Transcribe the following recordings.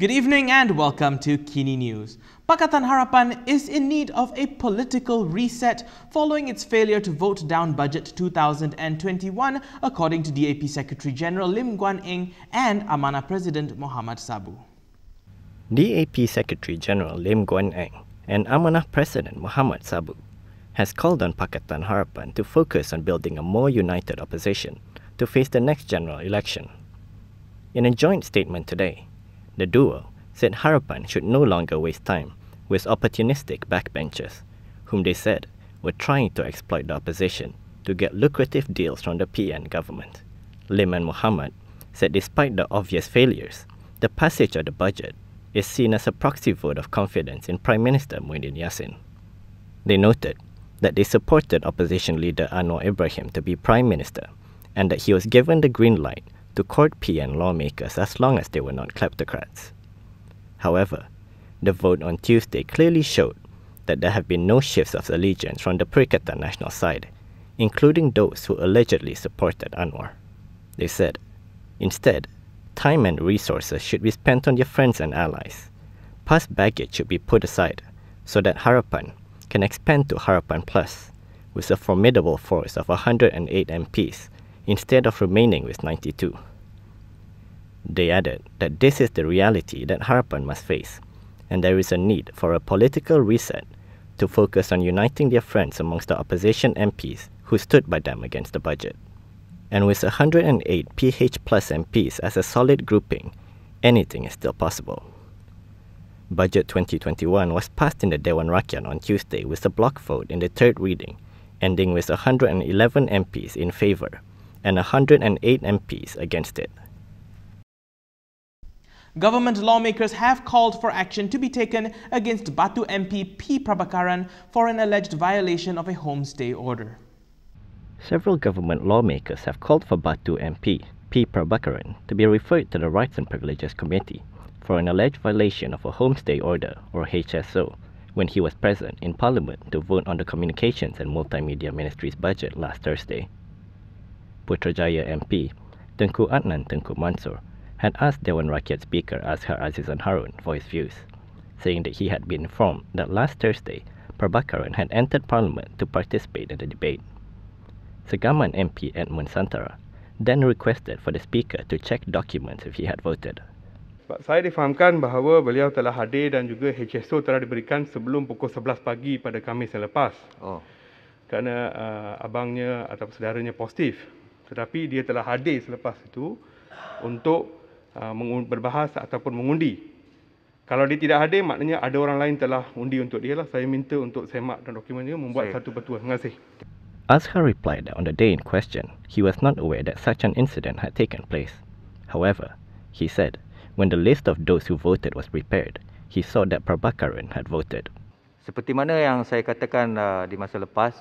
Good evening and welcome to Kini News. Pakatan Harapan is in need of a political reset following its failure to vote down Budget 2021, according to DAP Secretary General Guan Eng and Amanah President Mohamad Sabu. DAP Secretary General Guan Eng and Amanah President Mohamad Sabu has called on Pakatan Harapan to focus on building a more united opposition to face the next general election. In a joint statement today, the duo said Harapan should no longer waste time with opportunistic backbenchers, whom they said were trying to exploit the opposition to get lucrative deals from the PN government. Lim and Mohamad said despite the obvious failures, the passage of the budget is seen as a proxy vote of confidence in Prime Minister Muhyiddin Yassin. They noted that they supported opposition leader Anwar Ibrahim to be Prime Minister and that he was given the green light to court PN lawmakers as long as they were not kleptocrats. However, the vote on Tuesday clearly showed that there have been no shifts of allegiance from the Perikatan Nasional side, including those who allegedly supported Anwar. They said, instead, time and resources should be spent on your friends and allies. Past baggage should be put aside so that Harapan can expand to Harapan Plus with a formidable force of 108 MPs instead of remaining with 92. They added that this is the reality that Harapan must face, and there is a need for a political reset to focus on uniting their friends amongst the opposition MPs who stood by them against the budget. And with 108 PH plus MPs as a solid grouping, anything is still possible. Budget 2021 was passed in the Dewan Rakyat on Tuesday with a block vote in the third reading, ending with 111 MPs in favour and 108 MPs against it. Government lawmakers have called for action to be taken against Batu MP P. Prabakaran for an alleged violation of a homestay order. Several government lawmakers have called for Batu MP P. Prabakaran to be referred to the Rights and Privileges Committee for an alleged violation of a homestay order, or HSO, when he was present in Parliament to vote on the Communications and Multimedia Ministry's budget last Thursday. Putrajaya MP Tengku Adnan Tengku Mansur had asked Dewan Rakyat Speaker Azhar Azizan Harun for his views, saying that he had been informed that last Thursday Prabakaran had entered Parliament to participate in the debate. Segaman MP Edmund Santara then requested for the Speaker to check documents if he had voted. Saya difahamkan bahawa beliau telah hadir dan juga HSO telah diberikan sebelum pukul 11 pagi pada Khamis yang lepas. Kerana abangnya atau saudaranya positif. Tetapi dia telah hadir selepas itu untuk berbahas ataupun mengundi. Kalau dia tidak hadir, maknanya ada orang lain telah undi untuk dia lah. Saya minta untuk semak dan dokumennya membuat satu petua. Terima kasih. Azhar replied that on the day in question, he was not aware that such an incident had taken place. However, he said, when the list of those who voted was prepared, he saw that Prabakaran had voted. Seperti mana yang saya katakan di masa lepas,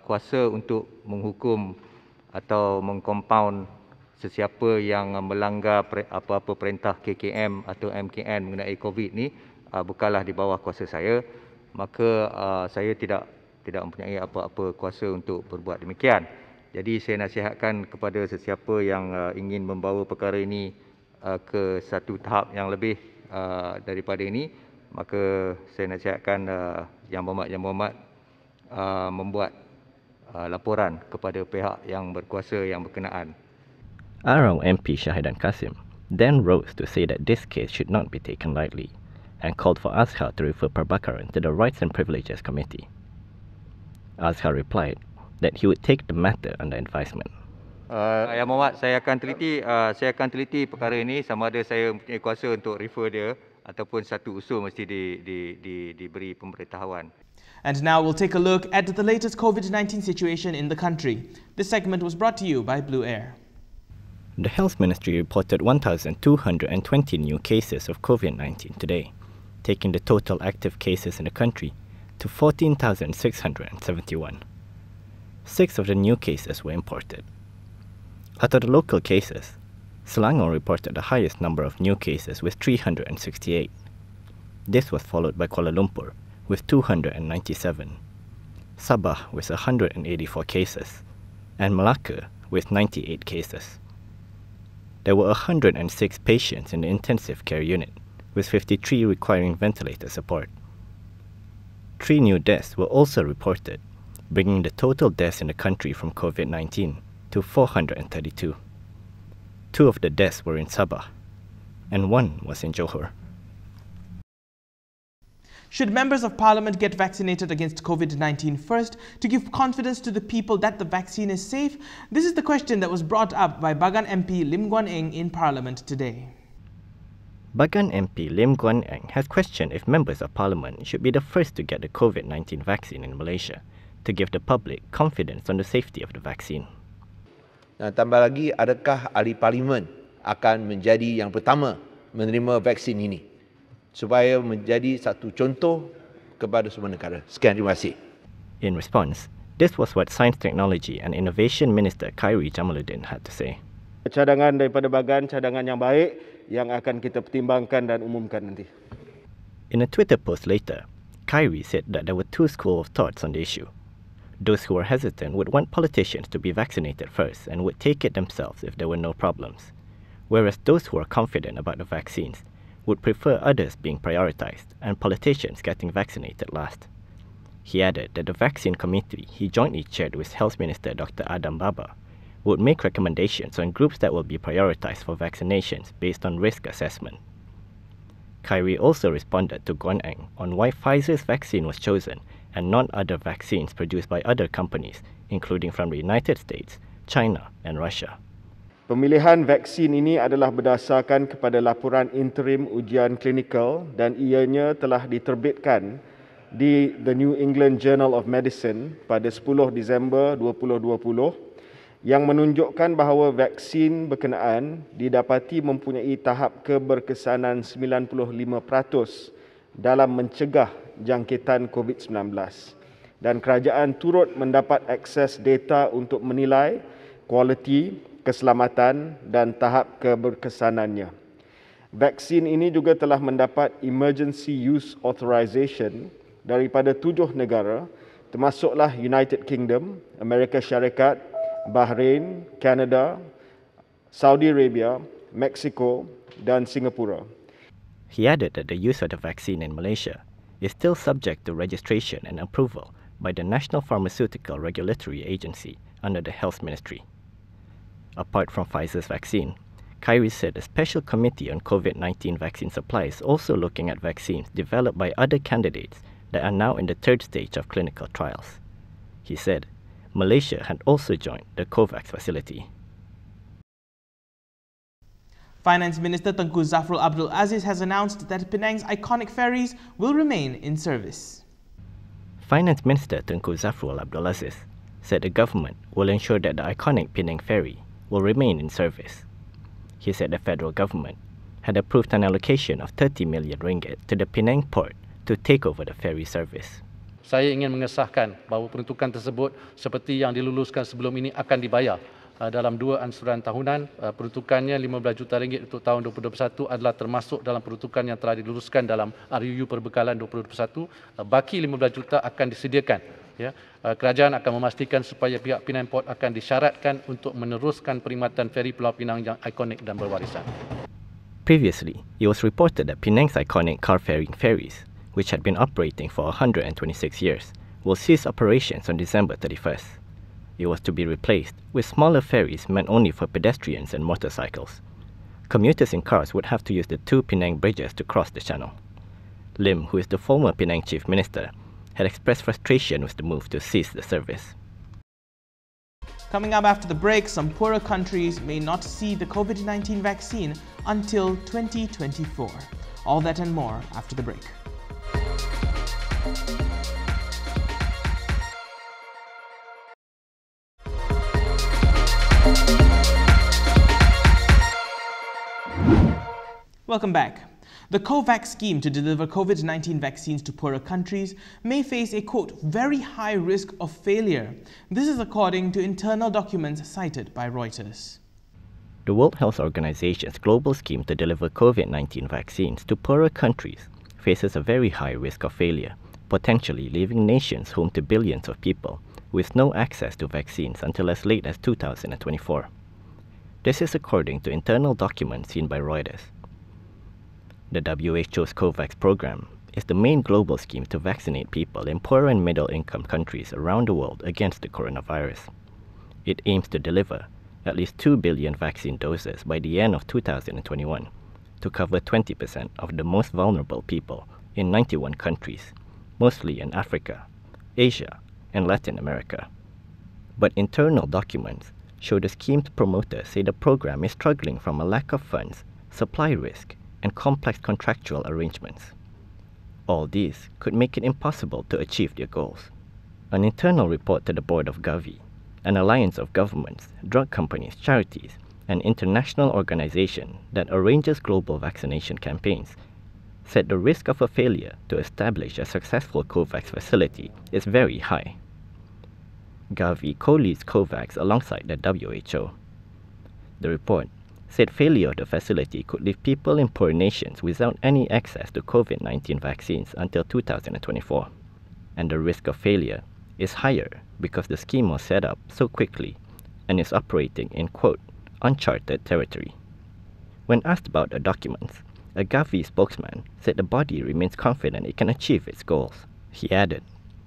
kuasa untuk menghukum atau mengkompaun sesiapa yang melanggar apa-apa perintah KKM atau MKN mengenai COVID ni bukanlah di bawah kuasa saya, maka saya tidak mempunyai apa-apa kuasa untuk berbuat demikian. Jadi saya nasihatkan kepada sesiapa yang ingin membawa perkara ini ke satu tahap yang lebih daripada ini, maka saya nasihatkan Yang Berhormat membuat laporan kepada pihak yang berkuasa yang berkenaan. Arau MP Shahidan Kasim then rose to say that this case should not be taken lightly and called for Azhar to refer Prabakaran to the Rights and Privileges Committee. Azhar replied that he would take the matter under advisement. Yang Berhormat, saya akan teliti perkara ini sama ada saya mempunyai kuasa untuk refer dia ataupun satu usul mesti diberi pemberitahuan. And now we'll take a look at the latest COVID-19 situation in the country. This segment was brought to you by Blue Air. The Health Ministry reported 1,220 new cases of COVID-19 today, taking the total active cases in the country to 14,671. 6 of the new cases were imported. Out of the local cases, Selangor reported the highest number of new cases with 368. This was followed by Kuala Lumpur with 297, Sabah with 184 cases, and Malacca with 98 cases. There were 106 patients in the intensive care unit, with 53 requiring ventilator support. 3 new deaths were also reported, bringing the total deaths in the country from COVID-19 to 432. 2 of the deaths were in Sabah, and 1 was in Johor. Should members of parliament get vaccinated against COVID-19 first to give confidence to the people that the vaccine is safe? This is the question that was brought up by Bagan MP Guan Eng in parliament today. Bagan MP Guan Eng has questioned if members of parliament should be the first to get the COVID-19 vaccine in Malaysia to give the public confidence on the safety of the vaccine. Dan tambah lagi, adakah ahli parlimen akan menjadi yang pertama menerima vaksin ini supaya menjadi satu contoh kepada semua negara. Sekian, terima kasih. In response, this was what Science, Technology and Innovation Minister Khairi Jamaluddin had to say. Cadangan daripada Bagan, cadangan yang baik yang akan kita pertimbangkan dan umumkan nanti. In a Twitter post later, Khairi said that there were 2 schools of thoughts on the issue. Those who were hesitant would want politicians to be vaccinated first and would take it themselves if there were no problems, whereas those who are confident about the vaccines would prefer others being prioritized and politicians getting vaccinated last. He added that the vaccine committee he jointly chaired with Health Minister Dr. Adam Baba would make recommendations on groups that will be prioritized for vaccinations based on risk assessment. Khairi also responded to Guan Eng on why Pfizer's vaccine was chosen and not other vaccines produced by other companies, including from the United States, China and Russia. Pemilihan vaksin ini adalah berdasarkan kepada laporan interim ujian klinikal dan ianya telah diterbitkan di The New England Journal of Medicine pada 10 Disember 2020 yang menunjukkan bahawa vaksin berkenaan didapati mempunyai tahap keberkesanan 95% dalam mencegah jangkitan COVID-19 dan kerajaan turut mendapat akses data untuk menilai kualiti, keselamatan dan tahap keberkesanannya. Vaksin ini juga telah mendapat emergency use authorization daripada 7 negara termasuklah United Kingdom, Amerika Syarikat, Bahrain, Canada, Saudi Arabia, Mexico dan Singapura. He added that the use of the vaccine in Malaysia is still subject to registration and approval by the National Pharmaceutical Regulatory Agency under the Health Ministry. Apart from Pfizer's vaccine, Khairi said a special committee on COVID-19 vaccine supply is also looking at vaccines developed by other candidates that are now in the 3rd stage of clinical trials. He said Malaysia had also joined the COVAX facility. Finance Minister Tengku Zafrul Abdul Aziz has announced that Penang's iconic ferries will remain in service. Finance Minister Tengku Zafrul Abdul Aziz said the government will ensure that the iconic Penang ferry will remain in service. He said the federal government had approved an allocation of 30 million ringgit to the Penang port to take over the ferry service. Saya ingin mengesahkan bahawa peruntukan tersebut seperti yang diluluskan sebelum ini akan dibayar dalam 2 ansuran tahunan. Peruntukannya 15 juta ringgit untuk tahun 2021 adalah termasuk dalam peruntukan yang telah diluluskan dalam RUU Perbekalan 2021. Baki 15 juta akan disediakan. Ya, kerajaan akan memastikan supaya pihak Penang Port akan disyaratkan untuk meneruskan perkhidmatan feri Pulau Pinang yang ikonik dan berwarisan. Previously, it was reported that Penang's iconic car-ferrying ferries, which had been operating for 126 years, will cease operations on December 31st. It was to be replaced with smaller ferries meant only for pedestrians and motorcycles. Commuters in cars would have to use the 2 Penang bridges to cross the channel. Lim, who is the former Penang Chief Minister, had expressed frustration with the move to cease the service. Coming up after the break, some poorer countries may not see the COVID-19 vaccine until 2024. All that and more after the break. Welcome back. The COVAX scheme to deliver COVID-19 vaccines to poorer countries may face a, quote, very high risk of failure. This is according to internal documents cited by Reuters. The World Health Organization's global scheme to deliver COVID-19 vaccines to poorer countries faces a very high risk of failure, potentially leaving nations home to billions of people with no access to vaccines until as late as 2024. This is according to internal documents seen by Reuters. The WHO's COVAX program is the main global scheme to vaccinate people in poor and middle-income countries around the world against the coronavirus. It aims to deliver at least 2 billion vaccine doses by the end of 2021 to cover 20% of the most vulnerable people in 91 countries, mostly in Africa, Asia, and Latin America. But internal documents show the scheme's promoters say the program is struggling from a lack of funds, supply risk, and complex contractual arrangements. All these could make it impossible to achieve their goals. An internal report to the board of gov't, an alliance of governments, drug companies, charities, and international organization that arranges global vaccination campaigns, said the risk of a failure to establish a successful COVAX facility is very high. gov't co-leads COVAX alongside the WHO. The report said failure of the facility could leave people in poor nations without any access to COVID-19 vaccines until 2024, and the risk of failure is higher because the scheme was set up so quickly and is operating in, quote, uncharted territory. When asked about the documents, a gov't spokesman said the body remains confident it can achieve its goals. He added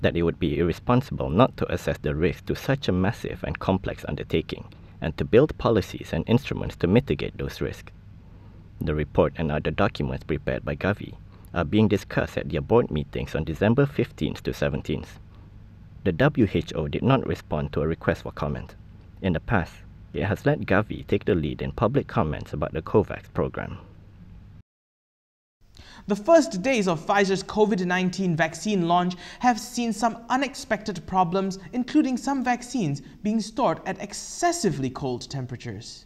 that it would be irresponsible not to assess the risk to such a massive and complex undertaking and to build policies and instruments to mitigate those risks. The report and other documents prepared by gov't are being discussed at their board meetings on December 15th to 17th. The WHO did not respond to a request for comment. In the past, it has let gov't take the lead in public comments about the COVAX program. The first days of Pfizer's COVID-19 vaccine launch have seen some unexpected problems, including some vaccines being stored at excessively cold temperatures.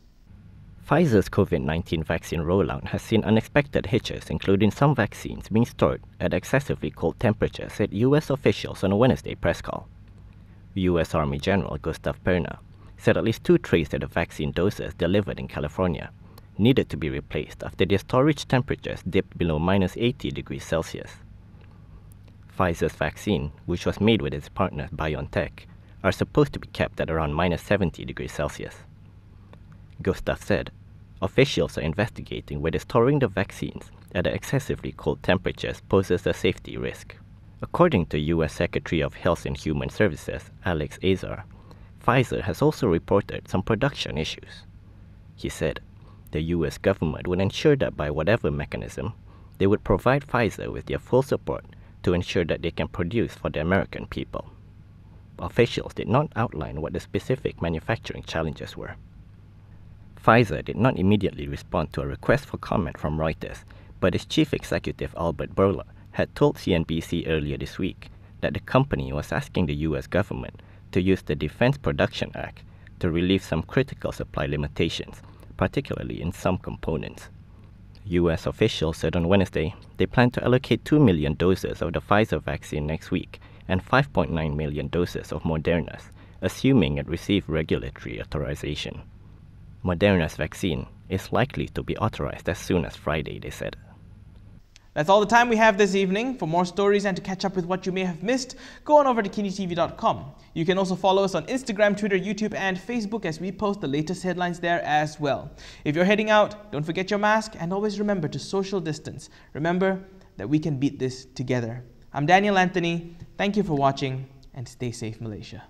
Pfizer's COVID-19 vaccine rollout has seen unexpected hitches, including some vaccines being stored at excessively cold temperatures, said U.S. officials on a Wednesday press call. U.S. Army General Gustav Perna said at least 2 trays of the vaccine doses delivered in California needed to be replaced after their storage temperatures dipped below -80 degrees Celsius. Pfizer's vaccine, which was made with its partner BioNTech, are supposed to be kept at around -70 degrees Celsius. Gustav said officials are investigating whether storing the vaccines at excessively cold temperatures poses a safety risk. According to U.S. Secretary of Health and Human Services Alex Azar, Pfizer has also reported some production issues. He said the U.S. government would ensure that by whatever mechanism, they would provide Pfizer with their full support to ensure that they can produce for the American people. Officials did not outline what the specific manufacturing challenges were. Pfizer did not immediately respond to a request for comment from Reuters, but its chief executive Albert Bourla had told CNBC earlier this week that the company was asking the U.S. government to use the Defense Production Act to relieve some critical supply limitations, particularly in some components. U.S. officials said on Wednesday they plan to allocate 2 million doses of the Pfizer vaccine next week and 5.9 million doses of Moderna's, assuming it received regulatory authorization. Moderna's vaccine is likely to be authorized as soon as Friday, they said. That's all the time we have this evening. For more stories and to catch up with what you may have missed, go on over to KiniTV.com. You can also follow us on Instagram, Twitter, YouTube and Facebook as we post the latest headlines there as well. If you're heading out, don't forget your mask and always remember to social distance. Remember that we can beat this together. I'm Daniel Anthony. Thank you for watching and stay safe, Malaysia.